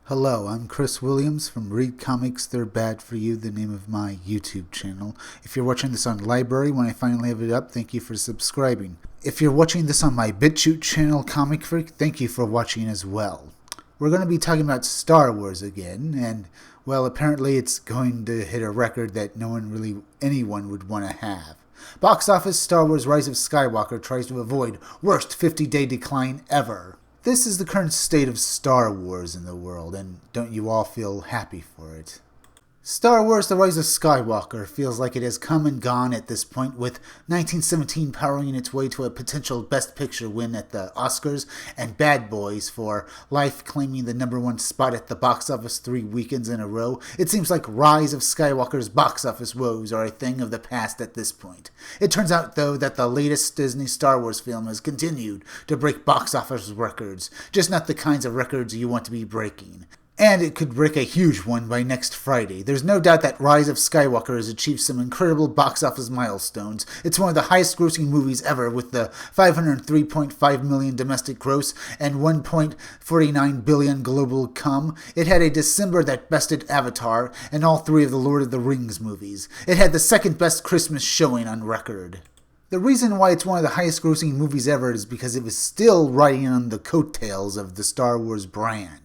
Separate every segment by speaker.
Speaker 1: Hello, I'm Chris Williams from Read Comics They're Bad For You, the name of my YouTube channel. If you're watching this on Library, when I finally have it up, thank you for subscribing. If you're watching this on my BitChute channel, Comic Freak, thank you for watching as well. We're going to be talking about Star Wars again, and, well, apparently it's going to hit a record that anyone would want to have. Box office Star Wars Rise of Skywalker tries to avoid worst 50-day decline ever. This is the current state of Star Wars in the world, and don't you all feel happy for it? Star Wars The Rise of Skywalker feels like it has come and gone at this point, with 1917 powering its way to a potential Best Picture win at the Oscars, and Bad Boys for Life claiming the #1 spot at the box office 3 weekends in a row. It seems like Rise of Skywalker's box office woes are a thing of the past at this point. It turns out, though, that the latest Disney Star Wars film has continued to break box office records, just not the kinds of records you want to be breaking. And it could break a huge one by next Friday. There's no doubt that Rise of Skywalker has achieved some incredible box office milestones. It's one of the highest grossing movies ever, with the $503.5 million domestic gross and $1.49 billion global come. It had a December that bested Avatar and all 3 of the Lord of the Rings movies. It had the second best Christmas showing on record. The reason why it's one of the highest grossing movies ever is because it was still riding on the coattails of the Star Wars brand.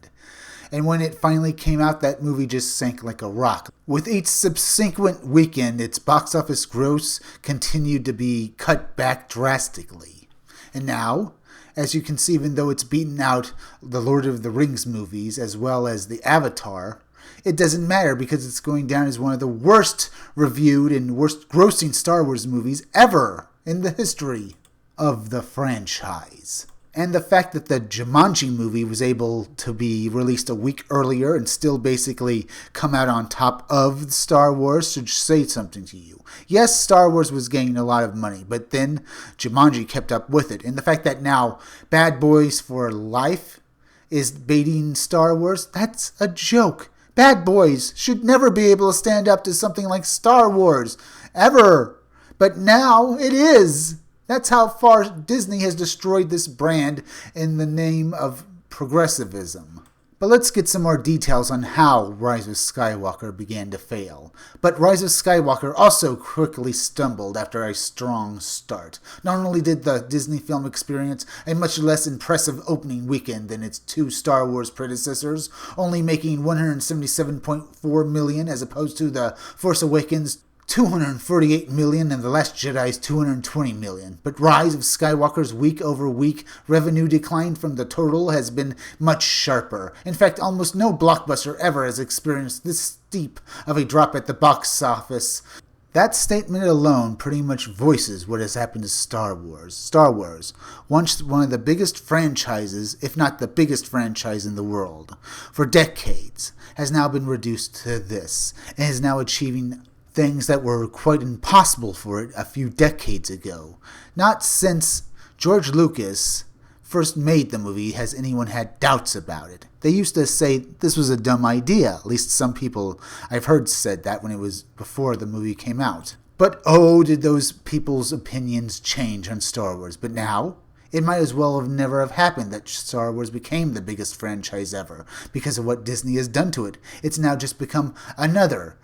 Speaker 1: And when it finally came out, that movie just sank like a rock. With each subsequent weekend, its box office gross continued to be cut back drastically. And now, as you can see, even though it's beaten out the Lord of the Rings movies as well as the Avatar, it doesn't matter because it's going down as one of the worst reviewed and worst grossing Star Wars movies ever in the history of the franchise. And the fact that the Jumanji movie was able to be released a week earlier and still basically come out on top of Star Wars should say something to you. Yes, Star Wars was gaining a lot of money, but then Jumanji kept up with it. And the fact that now Bad Boys for Life is beating Star Wars, that's a joke. Bad Boys should never be able to stand up to something like Star Wars, ever. But now it is. That's how far Disney has destroyed this brand in the name of progressivism. But let's get some more details on how Rise of Skywalker began to fail. But Rise of Skywalker also quickly stumbled after a strong start. Not only did the Disney film experience a much less impressive opening weekend than its 2 Star Wars predecessors, only making $177.4 million as opposed to The Force Awakens' $248 million and The Last Jedi's $220 million. But Rise of Skywalker's week-over-week revenue decline from the total has been much sharper. In fact, almost no blockbuster ever has experienced this steep of a drop at the box office. That statement alone pretty much voices what has happened to Star Wars. Star Wars, once one of the biggest franchises, if not the biggest franchise in the world, for decades, has now been reduced to this, and is now achieving things that were quite impossible for it a few decades ago. Not since George Lucas first made the movie has anyone had doubts about it. They used to say this was a dumb idea. At least some people I've heard said that when it was before the movie came out. But oh, did those people's opinions change on Star Wars. But now, it might as well have never have happened that Star Wars became the biggest franchise ever because of what Disney has done to it. It's now just become another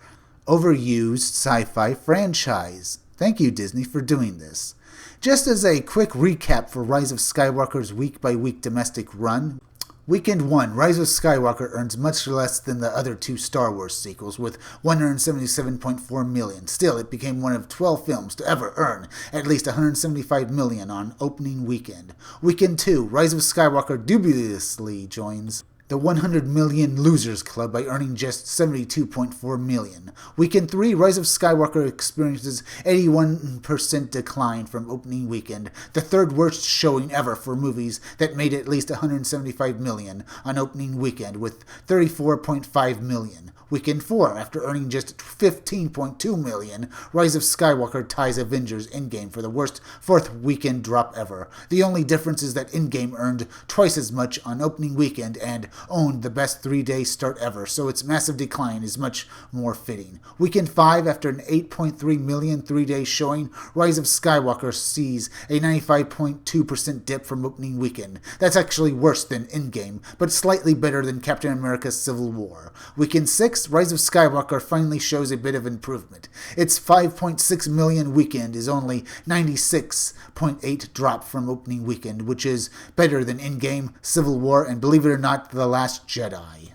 Speaker 1: overused sci-fi franchise. Thank you, Disney, for doing this. Just as a quick recap for Rise of Skywalker's week-by-week domestic run, Weekend 1, Rise of Skywalker earns much less than the other 2 Star Wars sequels, with $177.4 million. Still, it became one of 12 films to ever earn at least $175 million on opening weekend. Weekend 2, Rise of Skywalker dubiously joins the 100 Million Losers Club by earning just $72.4 million. Weekend 3, Rise of Skywalker experiences 81% decline from opening weekend, the 3rd worst showing ever for movies that made at least $175 million on opening weekend, with $34.5 million. Weekend 4, after earning just $15.2 million, Rise of Skywalker ties Avengers Endgame for the worst 4th weekend drop ever. The only difference is that Endgame earned twice as much on opening weekend and owned the best 3-day start ever, so its massive decline is much more fitting. Weekend 5, after an 8.3 million 3-day showing, Rise of Skywalker sees a 95.2% dip from opening weekend. That's actually worse than Endgame, but slightly better than Captain America's Civil War. Weekend 6, Rise of Skywalker finally shows a bit of improvement. Its 5.6 million weekend is only 96.8 drop from opening weekend, which is better than Endgame, Civil War, and believe it or not, The Last Jedi.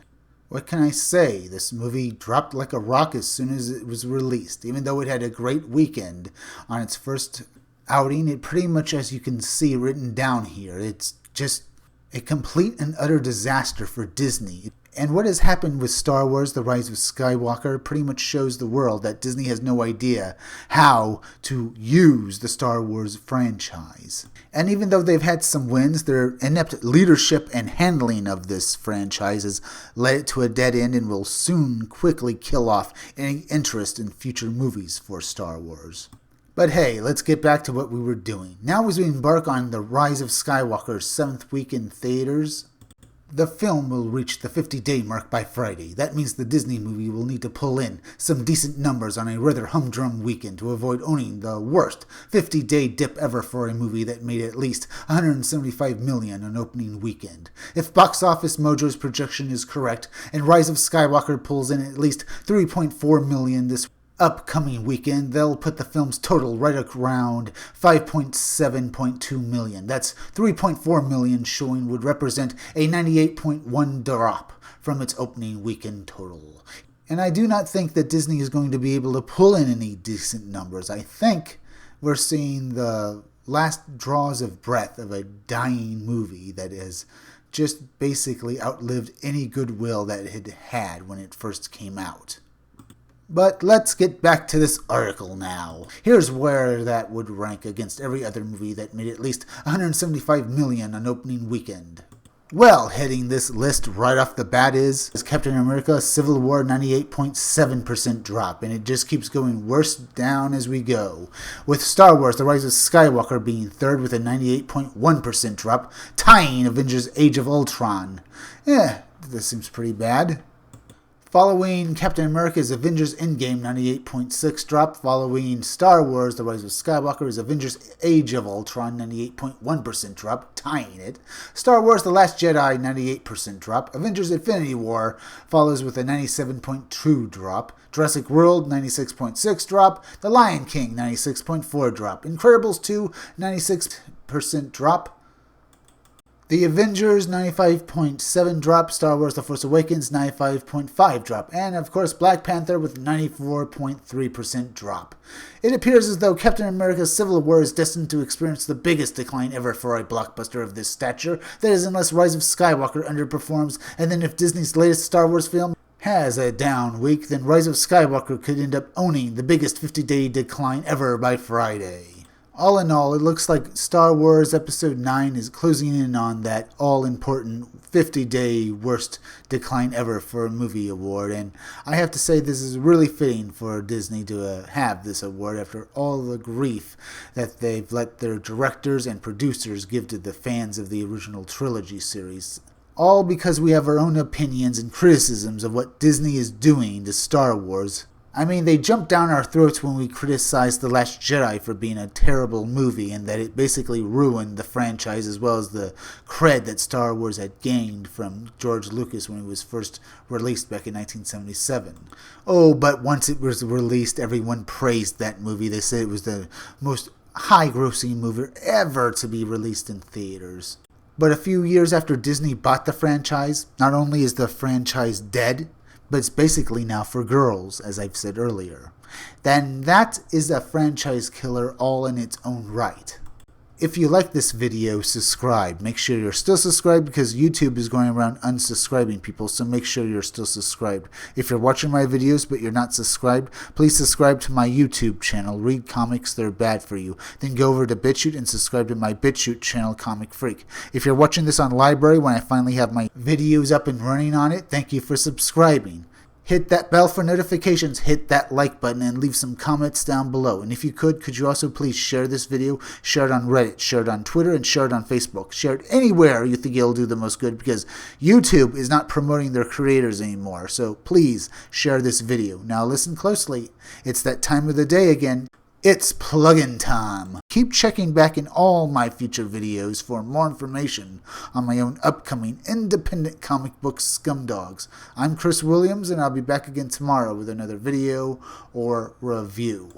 Speaker 1: What can I say? This movie dropped like a rock as soon as it was released. Even though it had a great weekend on its first outing, it pretty much, as you can see written down here, it's just a complete and utter disaster for Disney. And what has happened with Star Wars: The Rise of Skywalker pretty much shows the world that Disney has no idea how to use the Star Wars franchise. And even though they've had some wins, their inept leadership and handling of this franchise has led it to a dead end and will soon quickly kill off any interest in future movies for Star Wars. But hey, let's get back to what we were doing. Now as we embark on The Rise of Skywalker's 7th week in theaters, the film will reach the 50-day mark by Friday. That means the Disney movie will need to pull in some decent numbers on a rather humdrum weekend to avoid owning the worst 50-day dip ever for a movie that made at least $175 million on opening weekend. If Box Office Mojo's projection is correct, and Rise of Skywalker pulls in at least $3.4 million this upcoming weekend, they'll put the film's total right around $5.7.2 million. That's $3.4 million showing would represent a 98.1 drop from its opening weekend total. And I do not think that Disney is going to be able to pull in any decent numbers. I think we're seeing the last draws of breath of a dying movie that has just basically outlived any goodwill that it had when it first came out. But let's get back to this article now. Here's where that would rank against every other movie that made at least $175 million on opening weekend. Well, heading this list right off the bat is Captain America Civil War, 98.7% drop, and it just keeps going worse down as we go. With Star Wars: The Rise of Skywalker being third with a 98.1% drop, tying Avengers Age of Ultron. This seems pretty bad. Following Captain America's Avengers Endgame, 98.6 drop. Following Star Wars: The Rise of Skywalker is Avengers Age of Ultron, 98.1% drop, tying it. Star Wars: The Last Jedi, 98% drop. Avengers Infinity War follows with a 97.2 drop. Jurassic World, 96.6 drop. The Lion King, 96.4 drop. Incredibles 2, 96% drop. The Avengers, 95.7 drop. Star Wars: The Force Awakens, 95.5 drop. And, of course, Black Panther with 94.3% drop. It appears as though Captain America's Civil War is destined to experience the biggest decline ever for a blockbuster of this stature. That is, unless Rise of Skywalker underperforms, and then if Disney's latest Star Wars film has a down week, then Rise of Skywalker could end up owning the biggest 50-day decline ever by Friday. All in all, it looks like Star Wars Episode 9 is closing in on that all-important 50-day worst decline ever for a movie award, and I have to say this is really fitting for Disney to have this award after all the grief that they've let their directors and producers give to the fans of the original trilogy series. All because we have our own opinions and criticisms of what Disney is doing to Star Wars. I mean, they jumped down our throats when we criticized The Last Jedi for being a terrible movie and that it basically ruined the franchise as well as the cred that Star Wars had gained from George Lucas when it was first released back in 1977. Oh, but once it was released, everyone praised that movie. They said it was the most high-grossing movie ever to be released in theaters. But a few years after Disney bought the franchise, not only is the franchise dead, but it's basically now for girls, as I've said earlier. Then that is a franchise killer all in its own right. If you like this video, subscribe. Make sure you're still subscribed because YouTube is going around unsubscribing people, so make sure you're still subscribed. If you're watching my videos but you're not subscribed, please subscribe to my YouTube channel, Read Comics, They're Bad For You. Then go over to BitChute and subscribe to my BitChute channel, Comic Freak. If you're watching this on Library when I finally have my videos up and running on it, thank you for subscribing. Hit that bell for notifications, hit that like button, and leave some comments down below. And if you could you also please share this video, share it on Reddit, share it on Twitter, and share it on Facebook. Share it anywhere you think it'll do the most good, because YouTube is not promoting their creators anymore. So please share this video. Now listen closely. It's that time of the day again. It's plug-in time. Keep checking back in all my future videos for more information on my own upcoming independent comic book scumdogs. I'm Chris Williams, and I'll be back again tomorrow with another video or review.